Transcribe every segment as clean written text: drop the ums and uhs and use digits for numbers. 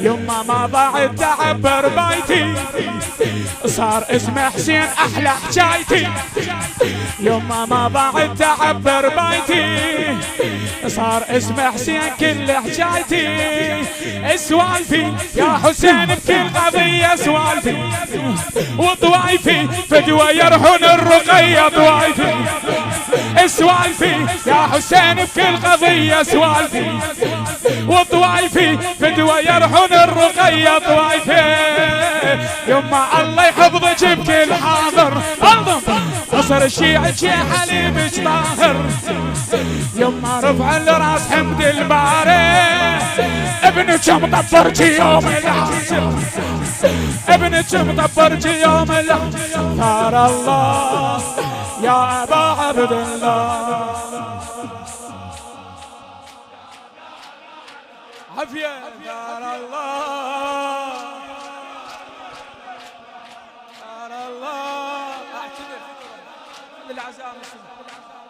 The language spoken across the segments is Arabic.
يما ما ضاعت تعبر بيتي، صار اسمه حسين أحلى حجايتي. يما ما ضاعت تعبر بيتي، صار اسمه حسين كل حجايتي. سوالفي يا حسين بكل قضية سوالفي، وطوايفي فدوى يرحون الرقية طوايفي. سوالفي يا حسين بكل قضية سوالفي، وطوايفي فدوى يرحون الرقية طوايفي. يما الله يحفظك بكل حاضر، نصر الشيعة يا حليمك طاهر. يما رفع الراس حمد الباري، ابنك مطبرك يوم العاشر، ابنك مطبرك يوم العاشر. ثار الله يا أبا عبد الله. عافية ثار الله، ثار الله. اعتذر للعزاء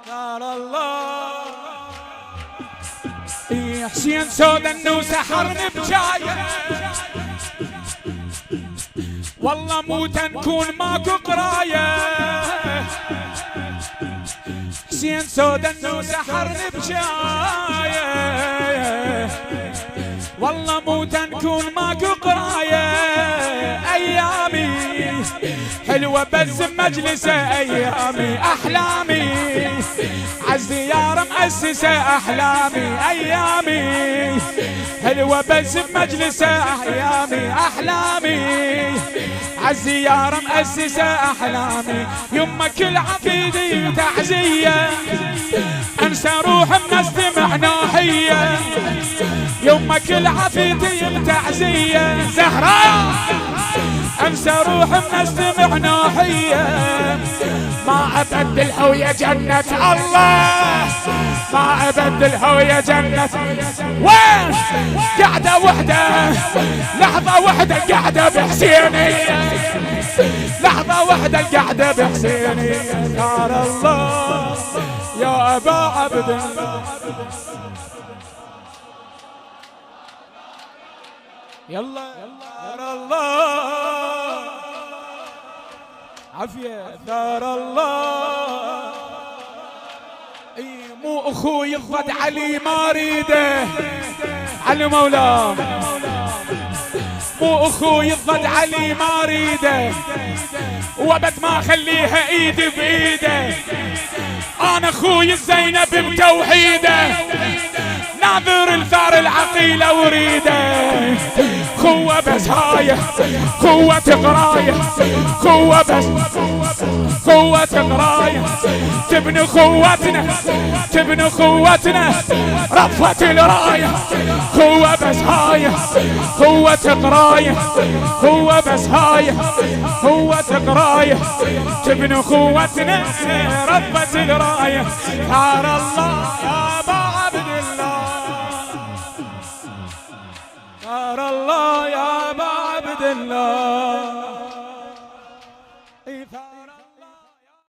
ثار الله. يا حسين سودا انه سحرني بجايه، والله موت نكون ماكو قرايه. حسين سودا انه سحرني بجايه، والله موت نكون ماكو قرايه. ايامي حلوه بس مجلسه، ايامي احلامي عالزيارة مؤسسة احلامي. ايامي حلوه بس بمجلسه، ايامي احلامي عالزيارة مؤسسة احلامي. يما كل عقيدي تعزية، انسى روح منستمع ناحية. يما كل عقيدي بتعزية زهراء، انسى روح منستمع ناحية. ما ابدلها ويا جنة الله، ما ابدلها ويا جنة. وين قاعدة وحدة، لحظة وحدة قاعدة بحسينية، لحظة وحدة قاعدة بحسينية. ثار الله يا أبا عبد الله. يلا ثار الله، عافية ثار الله. اي مو اخوي الضد علي ما اريده، علي مولاه. مو اخوي الضد علي ما اريده، وابد ما اخليها ايدي بايده. انا اخوي الزينب بتوحيده، ناظر الثار العقيله وريده. خوة بس هايه، خوة قرايه، خوة بس، خوة قرايه. تبني خوتنا، تبني خوتنا رفة الرايه. خوة بس هايه، خوة قرايه، خوة بس هايه، خوة قرايه. تبني خوتنا رفة الرايه. ثار الله يا أبا عبد الله، ثار الله يا أبا عبد الله.